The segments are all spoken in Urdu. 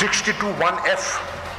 62(1)(f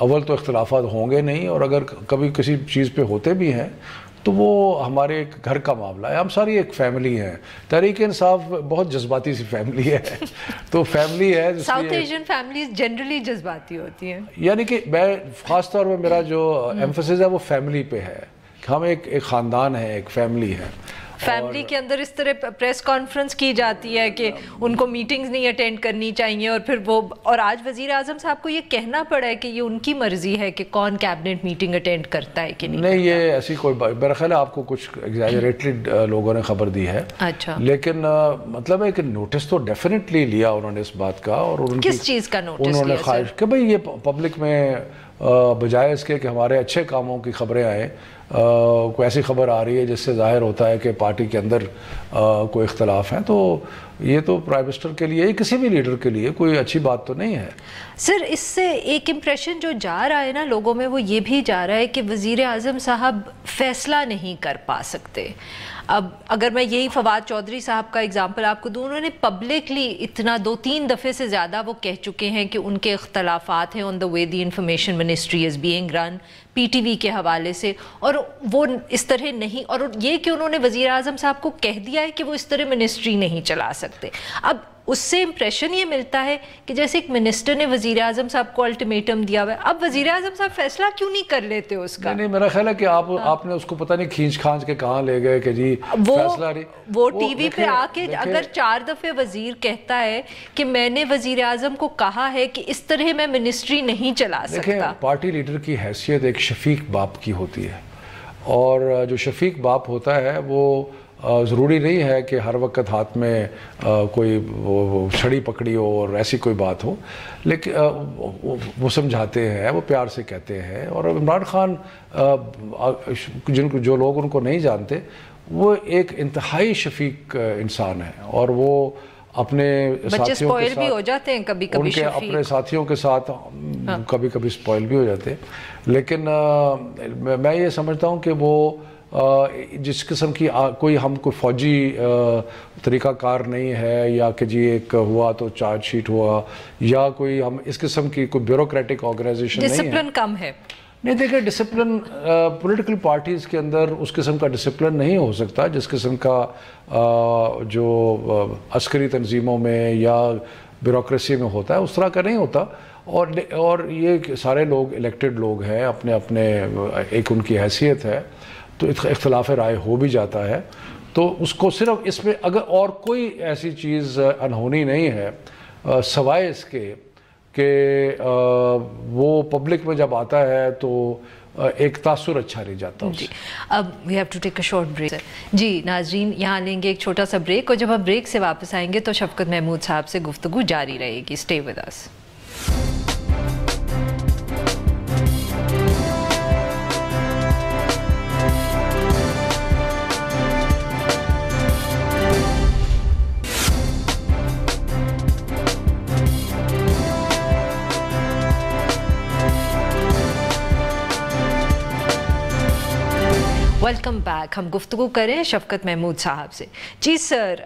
اول تو اختلافات ہوں گے نہیں، اور اگر کبھی کسی چیز پہ ہوتے بھی ہیں تو وہ ہمارے ایک گھر کا معاملہ ہے، ہم ساری ایک فیملی ہیں. تحریک انصاف بہت جذباتی سی فیملی ہے تو فیملی ہے، ساؤتھ ایشین فیملیز جنرلی جذباتی ہوتی ہیں. یعنی کہ میں خاص طور پہ میرا جو ایمفسس ہے وہ فیملی پہ ہے، ہم ایک خاندان ہے، ایک فیملی ہے. فیملی کے اندر اس طرح پریس کانفرنس کی جاتی ہے کہ ان کو میٹنگز نہیں اٹینڈ کرنی چاہیے، اور پھر وہ، اور آج وزیر اعظم صاحب کو یہ کہنا پڑا ہے کہ یہ ان کی مرضی ہے کہ کون کیبنٹ میٹنگ اٹینڈ کرتا ہے کہ نہیں. یہ ایسی کوئی میرا خیال ہے آپ کو کچھ ایگزیجریٹلی لوگوں نے خبر دی ہے. اچھا. لیکن مطلب ہے کہ نوٹس تو ڈیفینیٹلی لیا انہوں نے اس بات کا، اور کس چیز کا نوٹس انہوں نے خواہش کہ بھئی یہ پبلک میں بجائے اس کے کہ ہمارے اچھے کاموں کی خبریں آئیں، کوئی ایسی خبر آ رہی ہے جس سے ظاہر ہوتا ہے کہ پارٹی کے اندر کوئی اختلاف ہیں، تو یہ تو پرائم منسٹر کے لیے، کسی بھی لیڈر کے لیے کوئی اچھی بات تو نہیں ہے. سر اس سے ایک امپریشن جو جا رہا ہے نا لوگوں میں، وہ یہ بھی جا رہا ہے کہ وزیر اعظم صاحب فیصلہ نہیں کر پا سکتے. اب اگر میں یہی فواد چودھری صاحب کا اگزامپل آپ کو دوں، انہوں نے پبلکلی اتنا 2-3 دفعے سے زیادہ وہ کہہ چکے ہیں کہ ان کے اختلافات ہیں on the way the information ministry is being run P T V کے حوالے سے، اور وہ اس طرح نہیں، اور یہ کہ انہوں نے وزیر اعظم صاحب کو کہہ دیا ہے کہ وہ اس طرح منسٹری نہیں چلا سکتے. اب اس سے امپریشن یہ ملتا ہے کہ جیسے ایک منسٹر نے وزیر اعظم صاحب کو الٹیمیٹم دیا ہوا ہے، اب وزیر اعظم صاحب فیصلہ کیوں نہیں کر لیتے اس کا؟ نہیں میرا خیال ہے کہ آپ نے اس کو پتہ نہیں کھینچ کھانچ کے کہاں لے گئے کہ جی فیصلہ نہیں. وہ ٹی وی پہ آ کے اگر 4 دفعے وزیر کہتا ہے کہ میں نے وزیر اعظم کو کہا ہے کہ اس طرح میں منسٹری نہیں چلا سکتا. دیکھیں پارٹی لیڈر کی حیثیت ایک شفیق باپ کی ہوتی ہے، اور جو شفیق باپ ہوتا ہے وہ ضروری نہیں ہے کہ ہر وقت ہاتھ میں کوئی چھڑی پکڑی ہو اور ایسی کوئی بات ہو، لیکن وہ سمجھاتے ہیں، وہ پیار سے کہتے ہیں. اور عمران خان جو لوگ ان کو نہیں جانتے، وہ ایک انتہائی شفیق انسان ہے، اور وہ اپنے ساتھیوں کے ساتھ ہو جاتے ہیں کبھی ان کے اپنے ساتھیوں کے ساتھ کبھی کبھی سپوائل بھی ہو جاتے ہیں. لیکن میں یہ سمجھتا ہوں کہ وہ جس قسم کی کوئی ہم کوئی فوجی طریقہ کار نہیں ہے، یا کہ جی ایک ہوا تو چارج شیٹ ہوا، یا کوئی ہم اس قسم کی کوئی بیوروکریٹک آرگنائزیشن نہیں ہے. ڈسپلن کم ہے. نہیں دیکھیں ڈسپلن پولیٹیکل پارٹیز کے اندر اس قسم کا ڈسپلن نہیں ہو سکتا جس قسم کا جو عسکری تنظیموں میں یا بیوروکریسی میں ہوتا ہے، اس طرح کا نہیں ہوتا. اور یہ سارے لوگ الیکٹڈ لوگ ہیں، اپنے اپنے ایک ان کی حیثیت ہے، تو اختلاف رائے ہو بھی جاتا ہے. تو اس کو صرف اس میں اگر اور کوئی ایسی چیز انہونی نہیں ہے سوائے اس کے کہ وہ پبلک میں جب آتا ہے تو ایک تاثر اچھا نہیں جاتا. جی اب we have to take a short break. جی ناظرین یہاں لیں گے ایک چھوٹا سا بریک، اور جب ہم بریک سے واپس آئیں گے تو شفقت محمود صاحب سے گفتگو جاری رہے گی. Stay with us. Welcome back. ہم گفتگو کریں شفقت محمود صاحب سے. جی سر،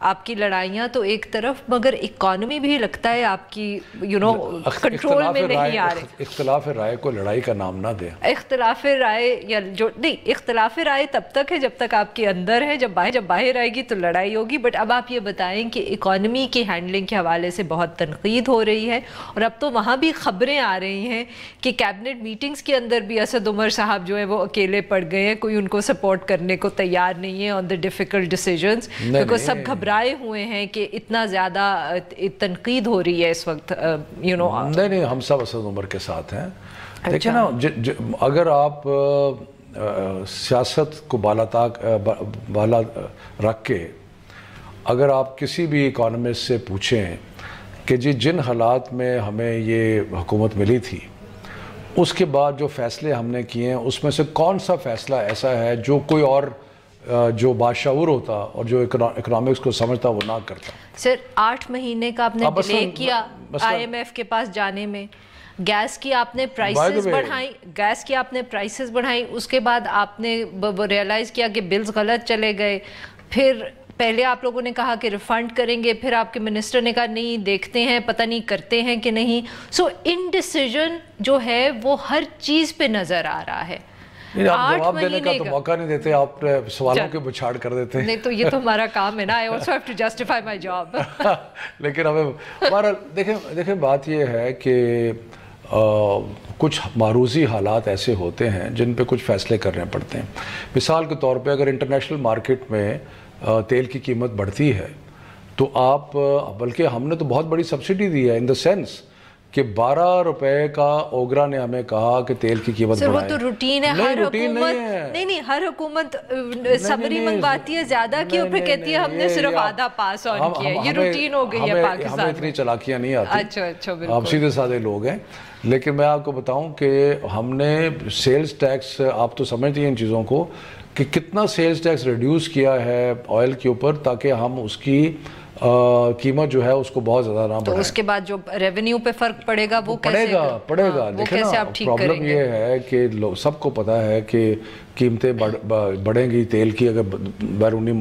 آپ کی لڑائیاں تو ایک طرف، مگر اکانومی بھی لگتا ہے آپ کی کنٹرول میں نہیں آ رہے. اختلاف رائے کو لڑائی کا نام نہ دیں. اختلاف رائے یا جو نہیں، اختلاف رائے تب تک ہے جب تک آپ کے اندر ہے، جب باہر آئے گی تو لڑائی ہوگی. بٹ اب آپ یہ بتائیں کہ اکانومی کی ہینڈلنگ کے حوالے سے بہت تنقید ہو رہی ہے، اور اب تو وہاں بھی خبریں آ رہی ہیں کہ کیبنٹ میٹنگز کے اندر بھی اسد عمر صاحب جو ہے وہ اکیلے پڑ گئے ہیں، کوئی ان کو سپورٹ کرنے کو تیار نہیں ہے آن دا ڈیفیکلٹ ڈیسیجنز، بیکاز سب گھبرائے ہوئے ہیں کہ اتنا زیادہ تنقید ہو رہی ہے اس وقت. نہیں ہم سب اسد عمر کے ساتھ ہیں. دیکھیں نا، اگر آپ سیاست کو بالا رکھ کے اگر آپ کسی بھی اکانومسٹ سے پوچھیں کہ جی جن حالات میں ہمیں یہ حکومت ملی تھی، اس کے بعد جو فیصلے ہم نے کیے ہیں، اس میں سے کون سا فیصلہ ایسا ہے جو کوئی اور جو باشعور ہوتا اور جو اکنامکس کو سمجھتا وہ نہ کرتا. سر 8 مہینے کا آپ نے ڈیلے کیا آئی ایم ایف کے پاس جانے میں. گیس کی آپ نے پرائسز بڑھائیں، اس کے بعد آپ نے ریئلائز کیا کہ بلز غلط چلے گئے. پھر پہلے آپ لوگوں نے کہا کہ ریفنڈ کریں گے، پھر آپ کے منسٹر نے کہا نہیں دیکھتے ہیں، پتہ نہیں کرتے ہیں کہ نہیں. سو انڈیسیژن جو ہے وہ ہر چیز پہ نظر آ رہا ہے. آپ جواب دینے کا تو موقع نہیں دیتے، آپ سوالوں کے بچھاڑ کر دیتے ہیں. نہیں تو یہ تو ہمارا کام ہے نا. I also have to justify my job. لیکن ہمیں ہمارا دیکھیں بات یہ ہے کہ کچھ معروضی حالات ایسے ہوتے ہیں جن پہ کچھ فیصلے کرنے پڑتے ہیں. مثال کے طور پہ اگر انٹرنیشنل مارکیٹ میں تیل کی قیمت بڑھتی ہے تو آپ، بلکہ ہم نے تو بہت بڑی سبسڈی دی ہے ان دا سینس کہ 12 روپے کا اوگرا نے ہمیں کہا کہ تیل کی قیمت بڑھائیں. وہ تو روٹین ہے. ہر حکومت نہیں ہر حکومت سبری منگواتی ہے زیادہ کی اور پھر کہتی ہے ہم نے صرف آدھا پاس آن کیا. یہ روٹین ہو گئی ہے پاکستان. ہمیں اتنی چلاکیاں نہیں آتی. اچھا بالکل. آپ سیدھے سادے لوگ ہیں. لیکن میں آپ کو بتاؤں کہ ہم نے سیلز ٹیکس، آپ تو سمجھتی ہیں ان چیزوں کو، کہ کتنا سیلز ٹیکس ریڈیوس کیا ہے آئل کے اوپر تاکہ ہم اس کی قیمت جو ہے اس کو بہت زیادہ نہ بڑھائیں. تو اس کے بعد جو ریونیو پہ فرق پڑے گا وہ پڑے گا. دیکھیں نا پرابلم یہ ہے کہ سب کو پتا ہے کہ قیمتیں بڑھیں گی تیل کی اگر بیرونی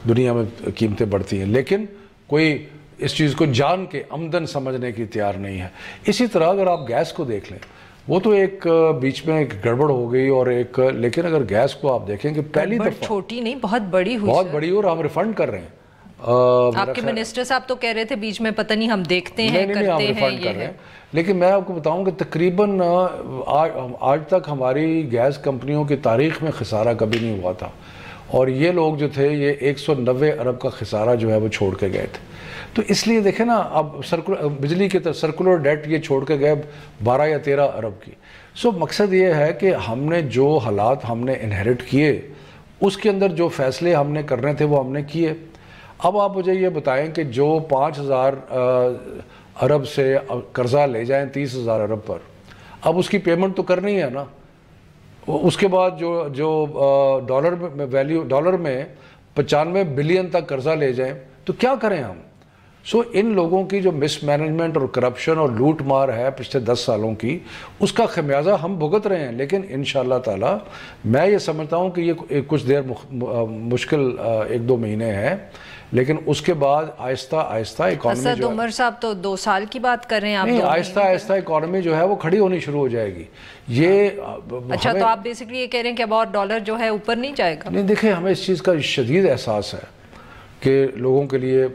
دنیا میں قیمتیں بڑھتی ہیں، لیکن کوئی اس چیز کو جان کے آمدن سمجھنے کی تیار نہیں ہے. اسی طرح اگر آپ گیس کو دیکھ لیں، وہ تو ایک بیچ میں ایک گڑبڑ ہو گئی اور ایک، لیکن اگر گیس کو آپ دیکھیں کہ پہلی دفعہ چھوٹی نہیں بہت بڑی ہوئی، بہت بڑی، اور ہم ریفنڈ کر رہے ہیں. آپ کے منسٹر صاحب تو کہہ رہے تھے بیچ میں پتہ نہیں ہم دیکھتے ہیں کرتے ہیں یہ ہے. لیکن میں آپ کو بتاؤں کہ تقریباً آج تک ہماری گیس کمپنیوں کی تاریخ میں خسارہ کبھی نہیں ہوا تھا، اور یہ لوگ جو تھے یہ 190 ارب کا خسارہ جو ہے وہ چھوڑ کے گئے تھے. تو اس لیے دیکھیں نا، اب بجلی کے سرکولر ڈیٹ یہ چھوڑ کے گئے 12 یا 13 ارب کی. سو مقصد یہ ہے کہ ہم نے جو حالات ہم نے انہیرٹ کیے اس کے اندر جو فیصلے ہم نے کرنے تھے وہ ہم نے کیے. اب آپ مجھے یہ بتائیں کہ جو 5000 ارب سے قرضہ لے جائیں 30,000 ارب پر، اب اس کی پیمنٹ تو کرنی ہے نا. اس کے بعد جو ڈالر میں 95 بلین تک قرضہ لے جائیں تو کیا کریں ہم. سو ان لوگوں کی جو مس مینجمنٹ اور کرپشن اور لوٹ مار ہے پچھلے 10 سالوں کی، اس کا خمیازہ ہم بھگت رہے ہیں. لیکن انشاءاللہ تعالی میں یہ سمجھتا ہوں کہ یہ کچھ دیر مشکل 1-2 مہینے ہے، لیکن اس کے بعد آہستہ آہستہ اکانومی اسد عمر صاحب تو 2 سال کی بات کر رہے ہیں آپ. نہیں، آہستہ آہستہ اکانومی جو ہے وہ کھڑی ہونی شروع ہو جائے گی. یہ اچھا تو آپ بیسکلی یہ کہہ رہے ہیں کہ اب اور ڈالر جو ہے اوپر نہیں جائے گا؟ نہیں، دیکھیں ہمیں اس چیز کا شدید احساس ہے کہ لوگوں کے لیے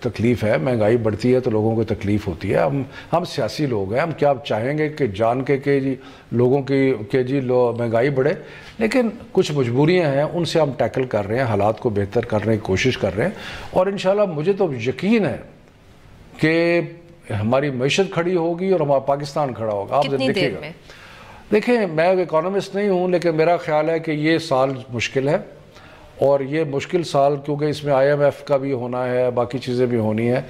تکلیف ہے. مہنگائی بڑھتی ہے تو لوگوں کو تکلیف ہوتی ہے. ہم سیاسی لوگ ہیں، ہم کیا چاہیں گے کہ جان کے کہ جی لوگوں کی کہ جی مہنگائی بڑھے، لیکن کچھ مجبوریاں ہیں ان سے ہم ٹیکل کر رہے ہیں، حالات کو بہتر کرنے کی کوشش کر رہے ہیں. اور انشاءاللہ مجھے تو یقین ہے کہ ہماری معیشت کھڑی ہوگی اور ہمارا پاکستان کھڑا ہوگا. آپ کتنی دیر میں؟ دیکھیں میں اکانومسٹ نہیں ہوں، لیکن میرا خیال ہے کہ یہ سال مشکل ہے، اور یہ مشکل سال کیونکہ اس میں IMF کا بھی ہونا ہے، باقی چیزیں بھی ہونی ہیں.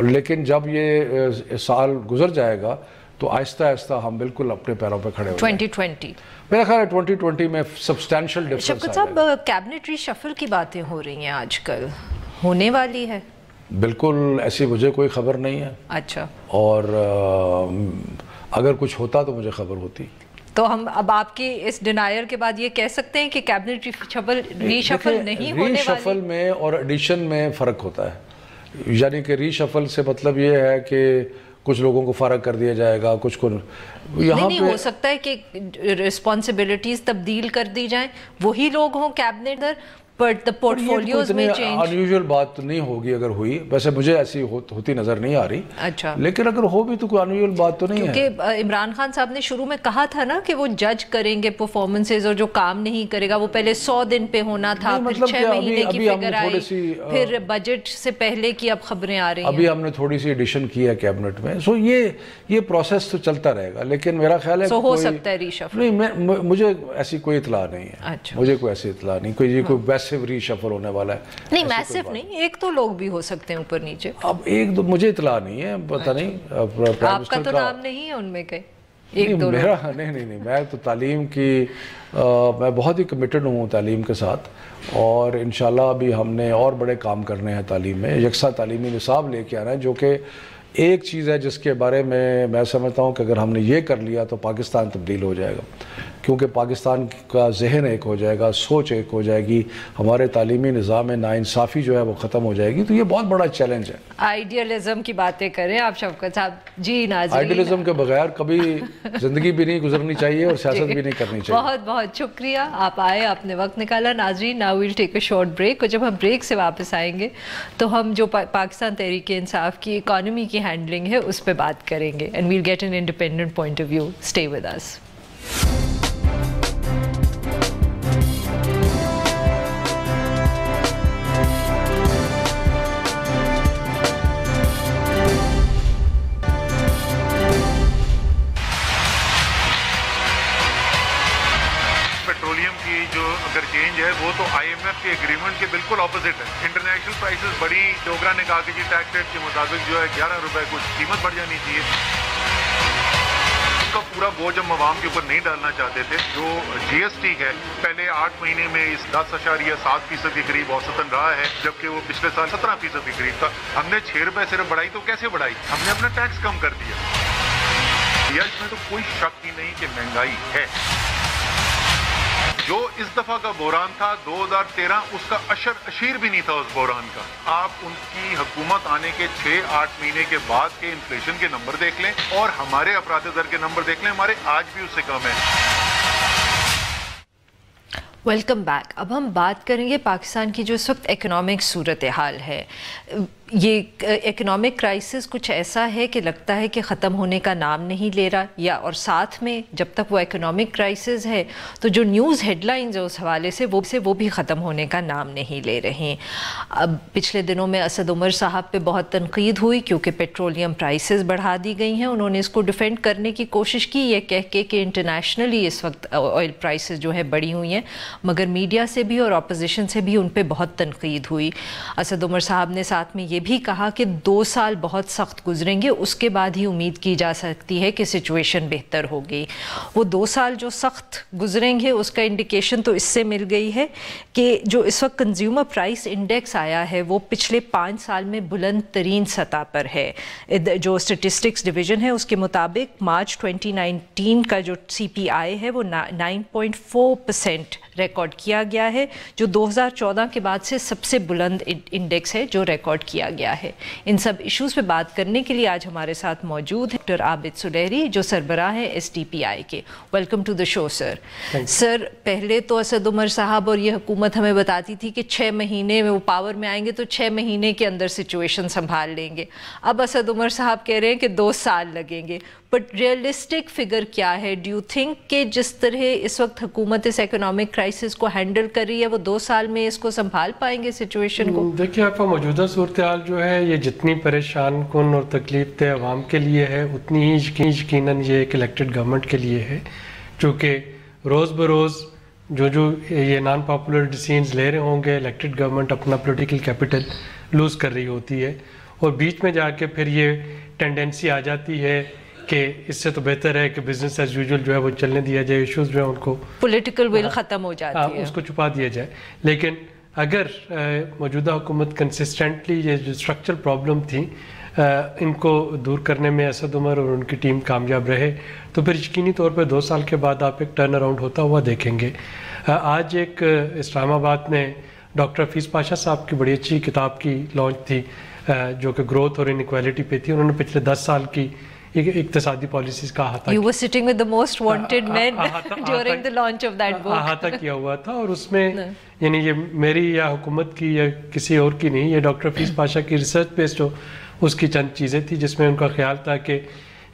لیکن جب یہ سال گزر جائے گا تو آہستہ آہستہ ہم بالکل اپنے پیروں پہ کھڑے ہو جائیں. 2020 میرا خیال ہے 2020 میں سبسٹینشل ڈفرنس. شفقت صاحب کیبنٹ ری شفل کی باتیں ہو رہی ہیں آج کل، ہونے والی ہے؟ بالکل ایسی مجھے کوئی خبر نہیں ہے. اچھا. اور اگر کچھ ہوتا تو مجھے خبر ہوتی. تو ہم اب آپ کی اس ڈینائر کے بعد یہ کہہ سکتے ہیں کہ کیبنٹ ری شفل نہیں ہونے والی؟ ری شفل میں اور ایڈیشن میں فرق ہوتا ہے. یعنی کہ ری شفل سے مطلب یہ ہے کہ کچھ لوگوں کو فارغ کر دیا جائے گا، کچھ کو یہاں نہیں ہو سکتا ہے کہ رسپانسبلٹیز تبدیل کر دی جائیں، وہی لوگ ہوں کیبنٹ در بٹ the portfolios میں چینج. انیوژل بات تو نہیں ہوگی اگر ہوئی، ویسے مجھے ایسی ہوتی نظر نہیں آ رہی. اچھا. لیکن اگر ہو بھی تو کوئی انیوژل بات تو نہیں ہے. کیونکہ عمران خان صاحب نے شروع میں کہا تھا نا کہ وہ جج کریں گے پرفارمنسز، اور جو کام نہیں کرے گا وہ پہلے 100 دن پہ ہونا تھا، پھر 6 مہینے کی فگر آئی، پھر بجٹ سے پہلے کی اب خبریں آ رہی ہیں. ابھی ہم نے تھوڑی سی ایڈیشن کی ہے کیبنٹ میں. سو یہ پروسیس تو چلتا رہے گا، لیکن میرا خیال ہے ہو سکتا ہے ری شفل. نہیں، مجھے ایسی کوئی اطلاع نہیں ہے. مجھے کوئی ایسی اطلاع نہیں، کوئی ویسے ری شفل ہونے والا ہے. نہیں میسو نہیں، ایک تو لوگ بھی ہو سکتے ہیں اوپر نیچے. اب ایک دو مجھے اطلاع نہیں ہے، پتہ نہیں. آپ کا تو نام نہیں ہے ان میں کہیں؟ میرا نہیں، میں تو تعلیم کی میں بہت ہی کمیٹڈ ہوں تعلیم کے ساتھ، اور انشاءاللہ ابھی ہم نے اور بڑے کام کرنے ہیں تعلیم میں. یکساں تعلیمی نصاب لے کے آنا ہے، جو کہ ایک چیز ہے جس کے بارے میں سمجھتا ہوں کہ اگر ہم نے یہ کر لیا تو پاکستان تبدیل ہو جائے گا. کیونکہ پاکستان کا ذہن ایک ہو جائے گا, سوچ ایک ہو جائے گی, ہمارے تعلیمی نظام میں ناانصافی جو ہے وہ ختم ہو جائے گی. تو یہ بہت بڑا چیلنج ہے. آئیڈیالزم کی باتیں کریں آپ شفقت صاحب. جی ناظرین, آئیڈیالزم کے بغیر کبھی زندگی بھی نہیں گزرنی چاہیے اور سیاست بھی نہیں کرنی چاہیے. بہت بہت شکریہ, آپ آئے, آپ نے وقت نکالا. ناظرین, now we'll take a short break, اور جب ہم بریک سے واپس آئیں گے تو ہم جو پاکستان تحریک انصاف کی اکانومی کی ہینڈلنگ ہے اس پہ بات کریں گے, and we'll get an independent point of view. Stay with us. Change ہے وہ تو آئی ایم ایف کے ایگریمنٹ کے بالکل اپوزٹ ہے. انٹرنیشنل پرائسز بڑی, ڈوگرا نے کہا کہ جی ٹیکس ریٹ کے مطابق جو ہے 11 روپے کچھ قیمت بڑھ جانی چاہیے. اس کا پورا بوجھ ہم عوام کے اوپر نہیں ڈالنا چاہتے تھے. جو جی ایس ٹی ہے پہلے 8 مہینے میں اس 10.7% کے قریب اوسطاً رہا ہے, جبکہ وہ پچھلے سال 17% کے قریب تھا. ہم نے 6 روپے صرف بڑھائی, تو کیسے بڑھائی؟ ہم نے اپنا ٹیکس کم کر دیا. اس میں تو کوئی شک ہی نہیں کہ مہنگائی ہے. جو اس دفعہ کا بحران تھا 2013, اس کا اشیر بھی نہیں تھا اس بحران کا. آپ ان کی حکومت آنے کے 6-8 مہینے کے بعد کے انفلیشن کے نمبر دیکھ لیں اور ہمارے افراط زر کے نمبر دیکھ لیں, ہمارے آج بھی اس سے کم ہیں. Welcome back. اب ہم بات کریں گے پاکستان کی جو اس وقت اکنامک صورتحال ہے. یہ اکنامک کرائسس کچھ ایسا ہے کہ لگتا ہے کہ ختم ہونے کا نام نہیں لے رہا, یا اور ساتھ میں جب تک وہ اکنامک کرائسس ہے تو جو نیوز ہیڈ لائنز ہیں اس حوالے سے وہ بھی ختم ہونے کا نام نہیں لے رہے. اب پچھلے دنوں میں اسد عمر صاحب پہ بہت تنقید ہوئی کیونکہ پیٹرولیم پرائسز بڑھا دی گئی ہیں. انہوں نے اس کو ڈیفینڈ کرنے کی کوشش کی یہ کہہ کے کہ انٹرنیشنلی اس وقت آئل پرائسز جو ہے بڑھی ہوئی ہیں, مگر میڈیا سے بھی اور اپوزیشن سے بھی ان پہ بہت تنقید ہوئی. اسد عمر صاحب نے ساتھ میں یہ بھی کہا کہ 2 سال بہت سخت گزریں گے, اس کے بعد ہی امید کی جا سکتی ہے کہ سچویشن بہتر ہوگی. وہ 2 سال جو سخت گزریں گے اس کا انڈیکیشن تو اس سے مل گئی ہے کہ جو اس وقت کنزیومر پرائس انڈیکس آیا ہے وہ پچھلے 5 سال میں بلند ترین سطح پر ہے. جو اسٹیٹسٹکس ڈویژن ہے اس کے مطابق مارچ 2019 کا جو سی پی آئی ہے وہ 9.4% ریکارڈ کیا گیا ہے, جو 2014 کے بعد سے سب سے بلند انڈیکس ہے جو ریکارڈ کیا گیا ہے. ان سب ایشوز پہ بات کرنے کے لیے آج ہمارے ساتھ موجود ہیں ڈاکٹر عابد سلیری جو سربراہ ہیں ایس ڈی پی آئی کے. ویلکم ٹو دا شو سر. سر, پہلے تو اسد عمر صاحب اور یہ حکومت ہمیں بتاتی تھی کہ 6 مہینے میں وہ پاور میں آئیں گے تو 6 مہینے کے اندر سچویشن سنبھال لیں گے. اب اسد عمر صاحب کہہ رہے ہیں کہ 2 سال لگیں گے. بٹ ریئلسٹک فگر کیا ہے؟ ڈو یو تھنک کہ جس طرح اس وقت حکومت اس اکنامک کرائسس کو ہینڈل کر رہی ہے وہ 2 سال میں اس کو سنبھال پائیں گے سچویشن کو؟ دیکھیے, آپ کا موجودہ صورتحال جو ہے یہ جتنی پریشان کن اور تکلیف دہ عوام کے لیے ہے اتنی ہی یقیناً یہ ایک الیکٹڈ گورنمنٹ کے لیے ہے, چونکہ روز بروز جو یہ نان پاپولر ڈیسیژنز لے رہے ہوں گے, الیکٹڈ گورنمنٹ اپنا پولیٹیکل کیپٹل لوز کر رہی ہوتی ہے, اور بیچ میں جا کے پھر یہ ٹینڈنسی آ جاتی ہے کہ اس سے تو بہتر ہے کہ بزنس ایز یوزول جو ہے وہ چلنے دیا جائے, ایشوز جو ہیں ان کو پولیٹیکل ول ختم ہو جاتی ہے, اس کو چھپا دیا جائے. لیکن اگر موجودہ حکومت کنسسٹنٹلی یہ جو اسٹرکچرل پرابلم تھیں ان کو دور کرنے میں اسد عمر اور ان کی ٹیم کامیاب رہے تو پھر یقینی طور پہ 2 سال کے بعد آپ ایک ٹرن اراؤنڈ ہوتا ہوا دیکھیں گے. آج ایک اسلام آباد میں ڈاکٹر حفیظ پاشا صاحب کی بڑی اچھی کتاب کی لانچ تھی جو کہ گروتھ اور انیکویلٹی پہ تھی. انہوں نے پچھلے 10 سال کی اقتصادی پالیسیز کا احاطہ کیا ہوا تھا, اور اس میں یعنی یہ میری یا حکومت کی یا کسی اور کی نہیں, یہ ڈاکٹر حفیظ پاشا کی ریسرچ بیسڈ جو اس کی چند چیزیں تھیں جس میں ان کا خیال تھا کہ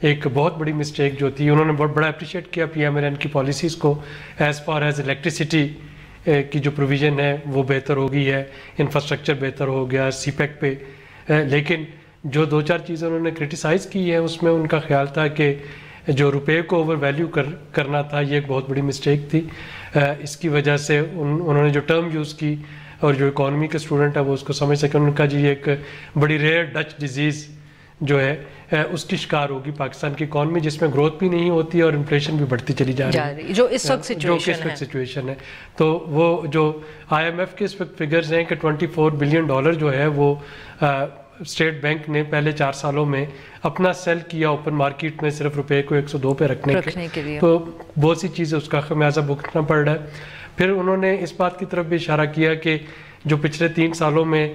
ایک بہت بڑی مسٹیک جو تھی, انہوں نے بہت بڑا اپریشیٹ کیا پی ایم ایل این کی پالیسیز کو ایز فار ایز الیکٹریسٹی کی جو پروویژن ہے وہ بہتر ہو گئی ہے, انفراسٹرکچر بہتر ہو گیا سی پیک پہ. لیکن جو 2-4 چیزیں انہوں نے کرٹیسائز کی ہے اس میں ان کا خیال تھا کہ جو روپے کو اوور ویلیو کرنا تھا یہ ایک بہت بڑی مسٹیک تھی. اس کی وجہ سے انہوں نے جو ٹرم یوز کی اور جو اکانومی کے اسٹوڈنٹ ہے وہ اس کو سمجھ سکے, انہوں نے کہا جی یہ ایک بڑی ریئر ڈچ ڈیزیز جو ہے اس کی شکار ہوگی پاکستان کی اکانومی, جس میں گروتھ بھی نہیں ہوتی اور انفلیشن بھی بڑھتی چلی جا رہی ہے جو اس وقت سچویشن ہے. تو وہ جو آئی ایم ایف کے اس وقت فگرز ہیں کہ $24 بلین جو ہے وہ اسٹیٹ بینک نے پہلے 4 سالوں میں اپنا سیل کیا اوپن مارکیٹ میں صرف روپے کو 102 پہ رکھنے کے لیے، تو بہت سی چیزیں اس کا خمیازہ بھگتنا پڑ رہا ہے۔ پھر انہوں نے اس بات کی طرف بھی اشارہ کیا کہ جو پچھلے 3 سالوں میں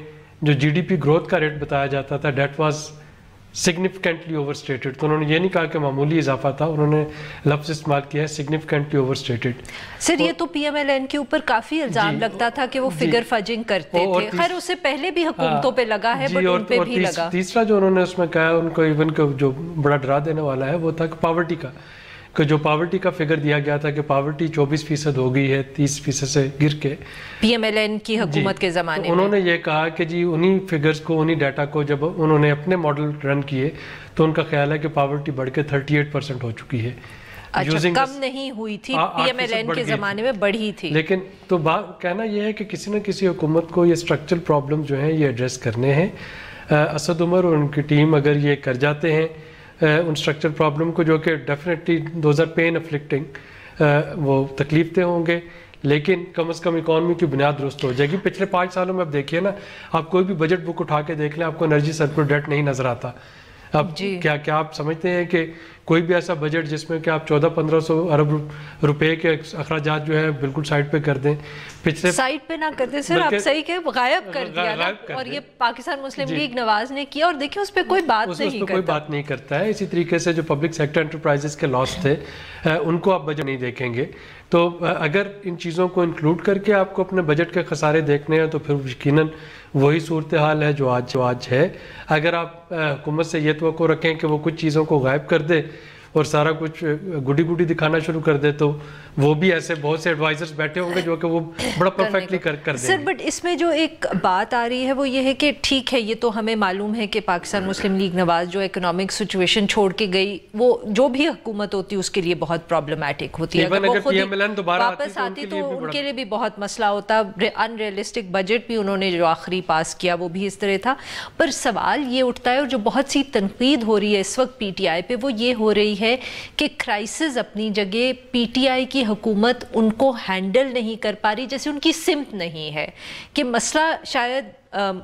جو جی ڈی پی گروتھ کا ریٹ بتایا جاتا تھا that was significantly over stated, تو انہوں نے یہ نہیں کہا کہ معمولی اضافہ تھا، انہوں نے لفظ استعمال کیا ہے سگنیفیکنٹلی اوور اسٹیٹڈ۔ سر یہ تو پی ایم ایل این کے اوپر کافی الزام لگتا تھا کہ وہ فگر فجنگ کرتے تھے، خیر اس سے پہلے بھی حکومتوں پہ لگا ہے بٹ ان پہ بھی لگا۔ تیسرا جو انہوں نے اس میں کہا ان کو ایون کو جو بڑا ڈرا دینے والا ہے وہ تھا کہ پاورٹی کا، کہ جو پاورٹی کا فگر دیا گیا تھا کہ پاورٹی 24% ہو گئی ہے 30% سے گر کے پی ایم ایل این کی حکومت کے زمانے میں۔ انہوں نے یہ کہا کہ جی انہی فگرز کو انہی ڈیٹا کو جب انہوں نے اپنے ماڈل رن کیے تو ان کا خیال ہے کہ پاورٹی بڑھ کے 38% ہو چکی ہے۔ اچھا کم نہیں ہوئی تھی، پی ایم ایل این کے زمانے میں بڑھی تھی، لیکن تو بات کہنا یہ ہے کہ کسی نہ کسی حکومت کو یہ اسٹرکچرل پرابلم جو ہیں یہ ایڈریس کرنے ہیں۔ اسد عمر اور ان کی ٹیم اگر یہ کر جاتے ہیں ان اسٹرکچر پرابلم کو، جو کہ ڈیفینیٹلی دوز آر پین افلکٹنگ، وہ تکلیف دہ ہوں گے، لیکن کم از کم اکانومی کی بنیاد درست ہو جائے گی۔ پچھلے 5 سالوں میں اب دیکھیے نا، آپ کوئی بھی بجٹ بک اٹھا کے دیکھ لیں آپ کو انرجی سرکولر ڈیٹ نہیں نظر آتا۔ اب کیا آپ سمجھتے ہیں کہ کوئی بھی ایسا بجٹ جس میں کہ آپ 1400-1500 ارب روپے کے اخراجات جو ہے بالکل سائڈ پہ کر دیں، پچھلے سائڈ پہ نہ کر دیں سر، آپ صحیح کہ غائب کر دیا نا، اور یہ پاکستان مسلم لیگ نواز نے کیا، اور دیکھیں اس پہ کوئی بات نہیں کرتا ہے۔ اسی طریقے سے جو پبلک سیکٹر انٹرپرائزز کے لاس تھے ان کو آپ بجٹ نہیں دیکھیں گے، تو اگر ان چیزوں کو انکلوڈ کر کے آپ کو اپنے بجٹ کے خسارے دیکھنے ہیں تو پھر یقیناً وہی صورتحال ہے جو آج ہے۔ اگر آپ حکومت سے یہ توقع رکھیں کہ وہ کچھ چیزوں کو غائب کر دے اور سارا کچھ گڈی دکھانا شروع کر دے، تو وہ بھی ایسے بہت سے ایڈوائزرز بیٹھے ہوں گے جو کہ وہ بڑا پرفیکٹلی کر دیں گے۔ سر بٹ اس میں جو ایک بات آ رہی ہے وہ یہ ہے کہ ٹھیک ہے، یہ تو ہمیں معلوم ہے کہ پاکستان مسلم لیگ نواز جو اکنامک سچویشن چھوڑ کے گئی، وہ جو بھی حکومت ہوتی ہے اس کے لیے بہت پرابلمٹک ہوتی ہے، اگر وہ خود واپس آتی تو ان کے لیے بھی بہت مسئلہ ہوتا۔ ان ریئلسٹک بجٹ بھی انہوں نے جو آخری پاس کیا وہ بھی اس طرح تھا، پر سوال یہ اٹھتا ہے اور جو بہت سی تنقید ہو رہی ہے اس وقت پی ٹی آئی پہ، وہ یہ ہو رہی ہے کہ کرائسس اپنی جگہ، پی ٹی آئی کی حکومت ان کو ہینڈل نہیں کر پا رہی، جیسے ان کی سمت نہیں ہے، کہ مسئلہ شاید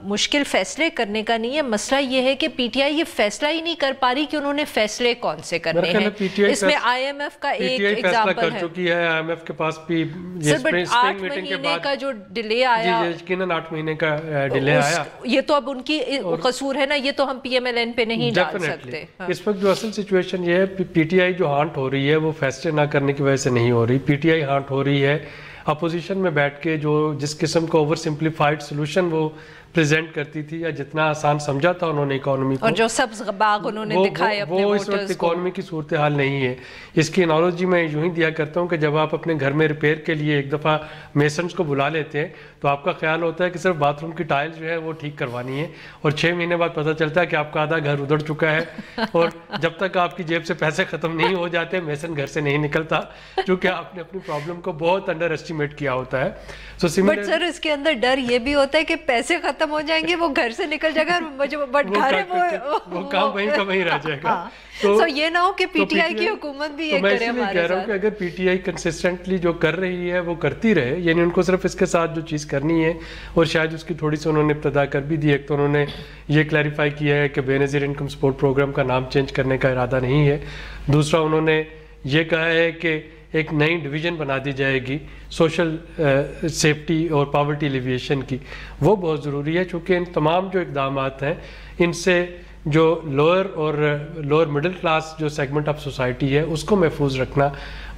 مشکل فیصلے کرنے کا نہیں ہے، مسئلہ یہ ہے کہ پی ٹی آئی یہ فیصلہ ہی نہیں کر پا رہی کہ انہوں نے فیصلے کون سے کرنے ہیں۔ اس میں آئی ایم ایف کا ایک ایگزامپل ہے، چکی ہے آئی ایم ایف کے پاس بھی 8 مہینے کا جو ڈیلے آیا، یقیناً 8 مہینے کا ڈیلے آیا، یہ تو اب ان کی قصور ہے نا، یہ تو ہم پی ایم ایل این پہ نہیں ڈال سکتے۔ اس وقت جو اصل سچویشن یہ ہے، پی ٹی آئی جو ہانٹ ہو رہی ہے وہ فیصلے نہ کرنے کی وجہ سے نہیں ہو رہی، پی ٹی آئی ہانٹ ہو رہی ہے اپوزیشن میں بیٹھ کے جو جس قسم کا اوور سمپلیفائڈ سولوشن وہ پریزنٹ کرتی تھی، یا جتنا آسان سمجھا تھا انہوں نے اکانومی کو، اور جو سبز باغ انہوں نے دکھائے اپنے وہ اس وقت اکانومی کی صورتحال نہیں ہے۔ اس کی انالوجی میں یوں ہی دیا کرتا ہوں کہ جب آپ اپنے گھر میں ریپیئر کے لیے ایک دفعہ میسنز کو بلا لیتے ہیں تو آپ کا خیال ہوتا ہے کہ صرف باتھ روم کی ٹائل جو ہے وہ ٹھیک کروانی ہے، اور 6 مہینے بعد پتہ چلتا ہے کہ آپ کا آدھا گھر ادڑ چکا ہے، اور جب تک آپ کی جیب سے پیسے ختم نہیں ہو جاتے میسن گھر سے نہیں نکلتا، کیونکہ آپ نے اپنی پرابلم کو بہت انڈر اسٹیمیٹ کیا ہوتا ہے۔ بٹ سر اس کے اندر ڈر یہ بھی ہوتا ہے کہ پیسے ختم ہو جائیں گے، وہ گھر سے نکل جائے گا، بٹ گھر ہے وہ کام وہیں کا وہیں رہ جائے گا۔ تو یہ نہ ہو کہ پی ٹی آئی کی حکومت بھی یہ کرے ہمارے ساتھ۔ کہہ رہا ہوں کہ اگر پی ٹی آئی کنسسٹنٹلی جو کر رہی ہے وہ کرتی رہے، یعنی ان کو صرف اس کے ساتھ جو چیز کرنی ہے، اور شاید اس کی تھوڑی سی انہوں نے ابتدا کر بھی دی، ایک تو انہوں نے یہ کلیریفائی کیا ہے کہ بے نظیر انکم سپورٹ پروگرام کا نام چینج کرنے کا ارادہ نہیں ہے، دوسرا انہوں نے یہ کہا ہے کہ ایک نئی ڈویژن بنا دی جائے گی سوشل سیفٹی اور پاورٹی ایلیویشن کی، وہ بہت ضروری ہے، چونکہ ان تمام جو اقدامات ہیں ان سے جو لوئر مڈل کلاس جو سیگمنٹ آف سوسائٹی ہے اس کو محفوظ رکھنا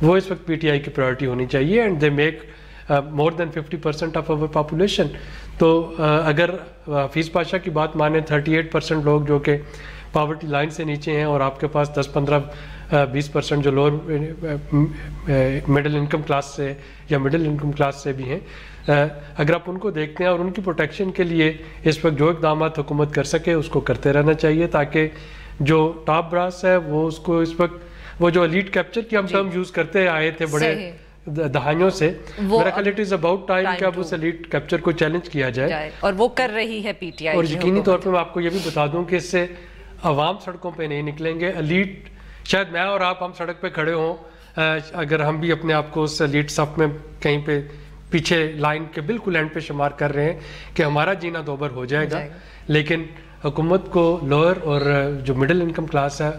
وہ اس وقت پی ٹی آئی کی پرائورٹی ہونی چاہیے، and they make more than 50% of our population. تو اگر حفیظ پاشا کی بات مانیں 38% لوگ جو کہ پاورٹی لائن سے نیچے ہیں، اور آپ کے پاس 10-15-20% جو لوور مڈل انکم کلاس سے یا مڈل انکم کلاس سے بھی ہیں، اگر آپ ان کو دیکھتے ہیں اور ان کی پروٹیکشن کے لیے اس وقت جو اقدامات حکومت کر سکے اس کو کرتے رہنا چاہیے، تاکہ جو ٹاپ براس ہے وہ اس کو اس وقت وہ جو ایلیٹ کیپچر کی ہم ٹرم یوز کرتے آئے تھے بڑے دہائیوں سے، میرا خیال اٹ از اباؤٹ ٹائم کہ اب اس ایلیٹ کیپچر کو چیلنج کیا جائے، اور وہ کر رہی ہے پی ٹی آئی۔ اور یقینی طور پہ میں آپ کو یہ بھی بتا دوں کہ اس سے عوام سڑکوں پہ نہیں نکلیں گے، ایلیٹ شاید میں اور آپ ہم سڑک پہ کھڑے ہوں، اگر ہم بھی اپنے آپ کو اس ایلیٹ صف میں کہیں پہ پیچھے لائن کے بالکل اینڈ پہ شمار کر رہے ہیں کہ ہمارا جینا دوبر ہو جائے گا، لیکن حکومت کو لوئر اور جو مڈل انکم کلاس ہے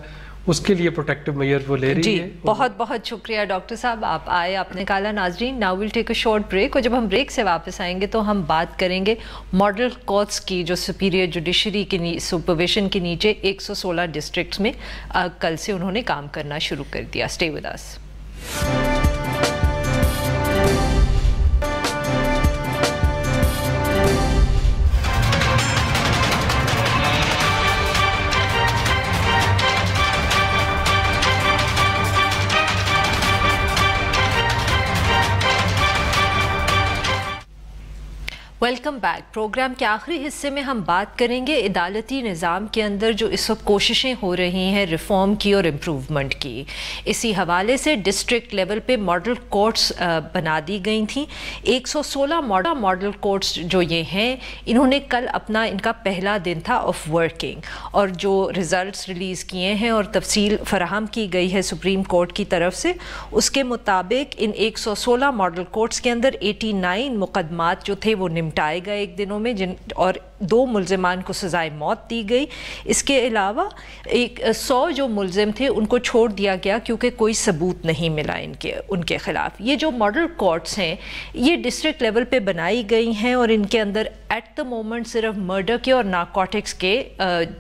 اس کے لیے پروٹیکٹیو میئر وہ لے رہی ہے. بہت بہت شکریہ ڈاکٹر صاحب, آپ آئے, آپ نے کہا. ناظرین, now we'll take a short break, اور جب ہم بریک سے واپس آئیں گے تو ہم بات کریں گے ماڈل کورٹس کی جو سپیریئر جوڈیشری کی سپرویژن کے نیچے 116 ڈسٹرکٹس میں کل سے انہوں نے کام کرنا شروع کر دیا. Stay with us. Welcome back. Programme کے آخری حصے میں ہم بات کریں گے عدالتی نظام کے اندر جو اس وقت کوششیں ہو رہی ہیں ریفارم کی اور امپروومنٹ کی. اسی حوالے سے ڈسٹرکٹ لیول پہ ماڈل کورٹس بنا دی گئی تھیں. 116 ماڈل کورٹس جو یہ ہیں, انہوں نے کل اپنا ان کا پہلا دن تھا آف ورکنگ, اور جو ریزلٹس ریلیز کیے ہیں اور تفصیل فراہم کی گئی ہے سپریم کورٹ کی طرف سے, اس کے مطابق ان 116 ماڈل کورٹس کے اندر 89 مقدمات جو تھے وہ نمٹائے گئے ایک دنوں میں, اور 2 ملزمان کو سزائے موت دی گئی. اس کے علاوہ 100 جو ملزم تھے ان کو چھوڑ دیا گیا کیونکہ کوئی ثبوت نہیں ملا ان کے خلاف. یہ جو ماڈل کورٹس ہیں یہ ڈسٹرکٹ لیول پہ بنائی گئی ہیں, اور ان کے اندر ایٹ دا مومنٹ صرف مرڈر کے اور نارکوٹکس کے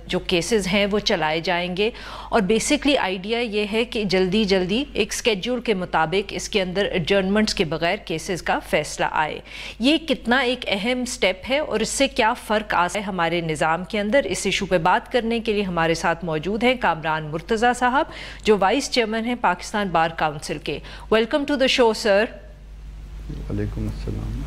جو کیسز ہیں وہ چلائے جائیں گے. اور بیسکلی آئیڈیا یہ ہے کہ جلدی ایک اسکیڈول کے مطابق اس کے اندر ایڈجرنمنٹس کے بغیر کیسز کا فیصلہ آئے. یہ کتنا ایک اہم سٹیپ ہے اور اس سے کیا فرق آ ہے ہمارے نظام کے اندر, اس ایشو پہ بات کرنے کے لیے ہمارے ساتھ موجود ہیں کامران مرتضیٰ صاحب جو وائس چیئرمین ہیں پاکستان بار کاؤنسل کے. ویلکم ٹو دا شو سر. وعلیکم السلام.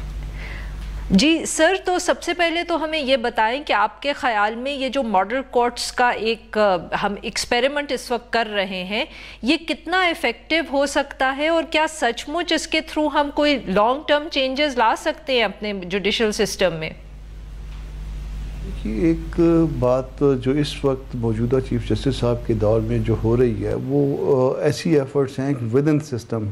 جی سر, تو سب سے پہلے تو ہمیں یہ بتائیں کہ آپ کے خیال میں یہ جو ماڈل کورٹس کا ایک ہم ایکسپیریمنٹ اس وقت کر رہے ہیں یہ کتنا ایفیکٹو ہو سکتا ہے, اور کیا سچ مچ اس کے تھرو ہم کوئی لانگ ٹرم چینجز لا سکتے ہیں اپنے جوڈیشل سسٹم میں؟ ایک بات جو اس وقت موجودہ چیف جسٹس صاحب کے دور میں جو ہو رہی ہے وہ ایسی ایفرٹس ہیں ود ان سسٹم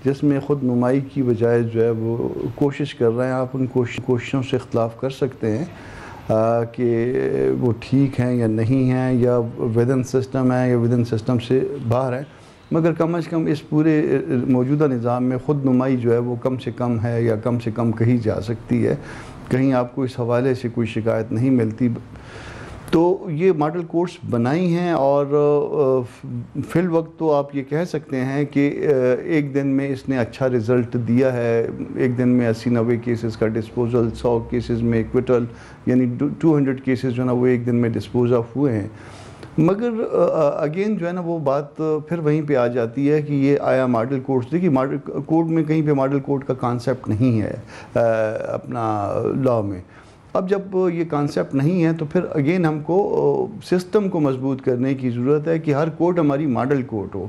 جس میں خود نمائی کی بجائے جو ہے وہ کوشش کر رہے ہیں. آپ ان کوششوں سے اختلاف کر سکتے ہیں کہ وہ ٹھیک ہیں یا نہیں ہیں, یا ود ان سسٹم ہیں یا ود ان سسٹم سے باہر ہیں, مگر کم از کم اس پورے موجودہ نظام میں خود نمائی جو ہے وہ کم سے کم ہے, یا کم سے کم کہی جا سکتی ہے. کہیں آپ کو اس حوالے سے کوئی شکایت نہیں ملتی. تو یہ ماڈل کورٹس بنائی ہیں, اور فی الوقت تو آپ یہ کہہ سکتے ہیں کہ ایک دن میں اس نے اچھا رزلٹ دیا ہے. ایک دن میں 80-90 کیسز کا ڈسپوزل, 100 کیسز میں ایکویٹل, یعنی 200 کیسز جو ہے نا وہ ایک دن میں ڈسپوز آف ہوئے ہیں. مگر اگین جو ہے نا وہ بات پھر وہیں پہ آ جاتی ہے کہ یہ آیا ماڈل کورٹس. دیکھیے ماڈل کورٹ میں کہیں پہ ماڈل کورٹ کا کانسیپٹ نہیں ہے اپنا لا میں. اب جب یہ کانسیپٹ نہیں ہے تو پھر اگین ہم کو سسٹم کو مضبوط کرنے کی ضرورت ہے کہ ہر کورٹ ہماری ماڈل کورٹ ہو.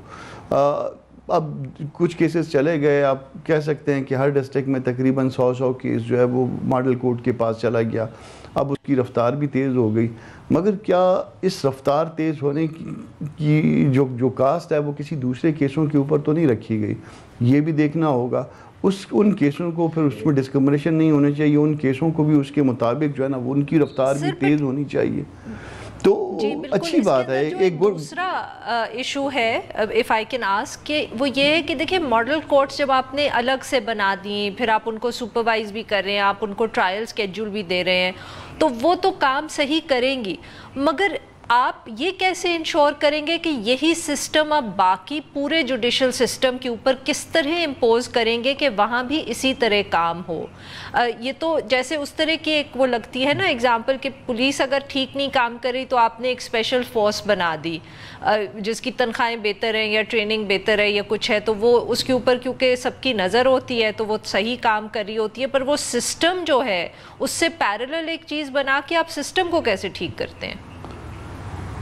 اب کچھ کیسز چلے گئے, آپ کہہ سکتے ہیں کہ ہر ڈسٹرکٹ میں تقریباً 100 کیس جو ہے وہ ماڈل کورٹ کے پاس چلا گیا. اب اس کی رفتار بھی تیز ہو گئی, مگر کیا اس رفتار تیز ہونے کی جو کاسٹ ہے وہ کسی دوسرے کیسوں کے اوپر تو نہیں رکھی گئی؟ یہ بھی دیکھنا ہوگا. ان کیسوں کو پھر اس میں ڈسکرمنیشن نہیں ہونے چاہیے, ان کیسوں کو بھی اس کے مطابق جو ہے نا وہ ان کی رفتار بھی تیز ہونی چاہیے. تو اچھی بات ہے. ایک دوسرا ایشو ہے اف آئی کین آسک کہ وہ یہ ہے کہ دیکھیں ماڈل کورٹس جب آپ نے الگ سے بنا دی, پھر آپ ان کو سپروائز بھی کر رہے ہیں, آپ ان کو ٹرائل اسکیڈول بھی دے رہے ہیں, تو وہ تو کام صحیح کریں گی, مگر آپ یہ کیسے انشور کریں گے کہ یہی سسٹم اب باقی پورے جوڈیشل سسٹم کے اوپر کس طرح امپوز کریں گے کہ وہاں بھی اسی طرح کام ہو؟ یہ تو جیسے اس طرح کی ایک وہ لگتی ہے نا ایگزامپل کہ پولیس اگر ٹھیک نہیں کام کری تو آپ نے ایک اسپیشل فورس بنا دی جس کی تنخواہیں بہتر ہیں یا ٹریننگ بہتر ہے یا کچھ ہے, تو وہ اس کے اوپر کیونکہ سب کی نظر ہوتی ہے تو وہ صحیح کام کر رہی ہوتی ہے, پر وہ سسٹم جو ہے اس سے پیرلل ایک چیز بنا کے آپ سسٹم کو کیسے ٹھیک کرتے ہیں؟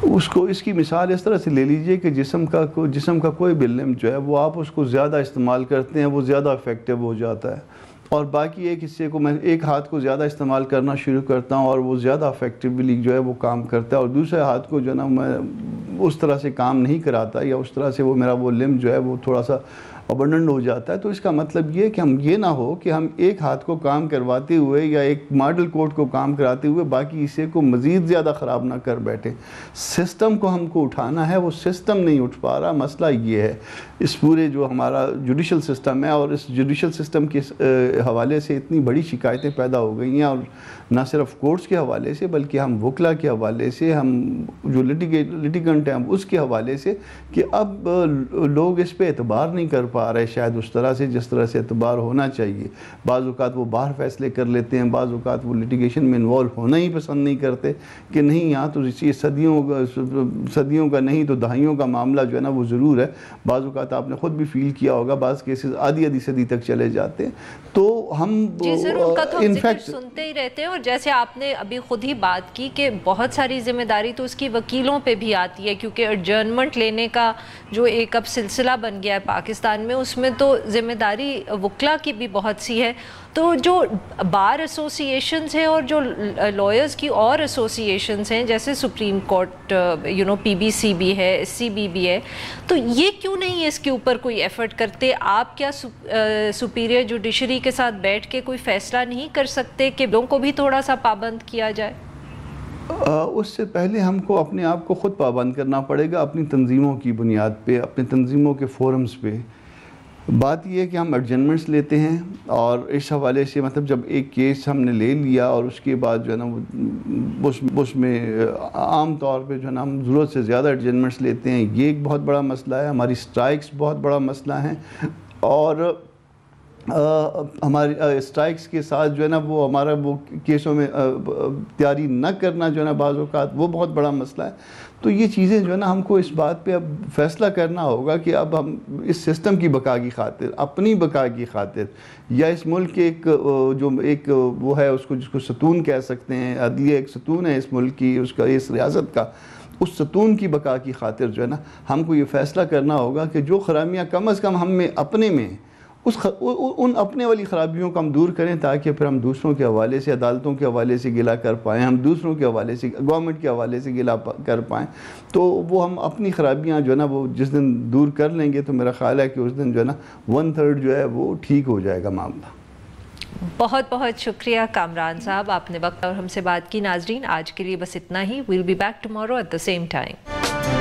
اس کی مثال اس طرح سے لے لیجئے کہ جسم کا کوئی بھی لمب جو ہے وہ آپ اس کو زیادہ استعمال کرتے ہیں وہ زیادہ افیکٹو ہو جاتا ہے, اور باقی ایک حصے کو میں ایک ہاتھ کو زیادہ استعمال کرنا شروع کرتا ہوں اور وہ زیادہ افیکٹولی جو ہے وہ کام کرتا ہے, اور دوسرے ہاتھ کو جو ہے نا میں اس طرح سے کام نہیں کراتا, یا اس طرح سے وہ میرا وہ لمب جو ہے وہ تھوڑا سا ابنڈنٹ ہو جاتا ہے. تو اس کا مطلب یہ کہ ہم یہ نہ ہو کہ ہم ایک ہاتھ کو کام کرواتے ہوئے یا ایک ماڈل کوڈ کو کام کراتے ہوئے باقی حصے کو مزید زیادہ خراب نہ کر بیٹھے. سسٹم کو ہم کو اٹھانا ہے, وہ سسٹم نہیں اٹھ پا رہا. مسئلہ یہ ہے اس پورے جو ہمارا جوڈیشل سسٹم ہے, اور اس جوڈیشل سسٹم کے حوالے سے اتنی بڑی شکایتیں پیدا ہو گئی ہیں, اور نہ صرف کورٹس کے حوالے سے بلکہ ہم وکلا کے حوالے سے, ہم جو لیٹیگنٹ ہیں اس کے حوالے سے, کہ اب لوگ اس پہ اعتبار نہیں کر پا رہے شاید اس طرح سے جس طرح سے اعتبار ہونا چاہیے. بعض اوقات وہ باہر فیصلے کر لیتے ہیں, بعض اوقات وہ لیٹیگیشن میں انوالو ہونا ہی پسند نہیں کرتے کہ نہیں یہاں تو اسی صدیوں کا نہیں تو دہائیوں کا معاملہ جو ہے نا وہ ضرور ہے. بعض اوقات آپ نے خود بھی فیل کیا ہوگا, بعض کیسز آدھی صدی تک چلے جاتے ہیں. تو ہم ضرور کا تو ذکر سنتے ہی رہتے ہیں, اور جیسے آپ نے ابھی خود ہی بات کی کہ بہت ساری ذمہ داری تو اس کی وکیلوں پہ بھی آتی ہے, کیونکہ ایڈجرنمنٹ لینے کا جو ایک اب سلسلہ بن گیا ہے پاکستان میں, اس میں تو ذمہ داری وکلا کی بھی بہت سی ہے. تو جو بار ایسوسی ایشنز ہیں اور جو لائرز کی اور ایسوسی ایشنز ہیں جیسے supreme court P B C بھی ہے, ایس سی بی بھی ہے, تو یہ کیوں نہیں اس کے اوپر کوئی ایفرٹ کرتے؟ آپ کیا سپیریئر جوڈیشری کے ساتھ بیٹھ کے کوئی فیصلہ نہیں کر سکتے کہ لوگوں کو بھی تھوڑا سا پابند کیا جائے؟ اس سے پہلے ہم کو اپنے آپ کو خود پابند کرنا پڑے گا, اپنی تنظیموں کی بنیاد پہ, اپنے تنظیموں کے فورمز پہ. بات یہ ہے کہ ہم ایڈجرنمنٹس لیتے ہیں, اور اس حوالے سے مطلب جب ایک کیس ہم نے لے لیا اور اس کے بعد جو ہے نا اس میں عام طور پہ جو ہے نا ہم ضرورت سے زیادہ ایڈجرنمنٹس لیتے ہیں. یہ ایک بہت بڑا مسئلہ ہے. ہماری اسٹرائکس بہت بڑا مسئلہ ہیں, اور ہماری اسٹرائکس کے ساتھ جو ہے نا وہ ہمارا وہ کیسوں میں تیاری نہ کرنا جو ہے نا بعض اوقات وہ بہت بڑا مسئلہ ہے. تو یہ چیزیں جو ہے نا ہم کو اس بات پہ اب فیصلہ کرنا ہوگا کہ اب ہم اس سسٹم کی بقا کی خاطر, اپنی بقا کی خاطر, یا اس ملک کے ایک وہ ہے اس کو جس کو ستون کہہ سکتے ہیں, عدلیہ ایک ستون ہے اس ملک کی, اس کا اس ریاست کا, اس ستون کی بقا کی خاطر جو ہے نا ہم کو یہ فیصلہ کرنا ہوگا کہ جو خرامیاں کم از کم ہم میں اپنے میں ان اپنے والی خرابیوں کو ہم دور کریں, تاکہ پھر ہم دوسروں کے حوالے سے, عدالتوں کے حوالے سے گلہ کر پائیں, ہم دوسروں کے حوالے سے, گورنمنٹ کے حوالے سے گلہ کر پائیں. تو وہ ہم اپنی خرابیاں جو ہے نا وہ جس دن دور کر لیں گے تو میرا خیال ہے کہ اس دن جو ہے نا 1/3 جو ہے وہ ٹھیک ہو جائے گا معاملہ. بہت بہت شکریہ کامران صاحب, آپ نے وقت اور ہم سے بات کی. ناظرین آج کے لیے بس اتنا ہی. We'll be back tomorrow at the same time.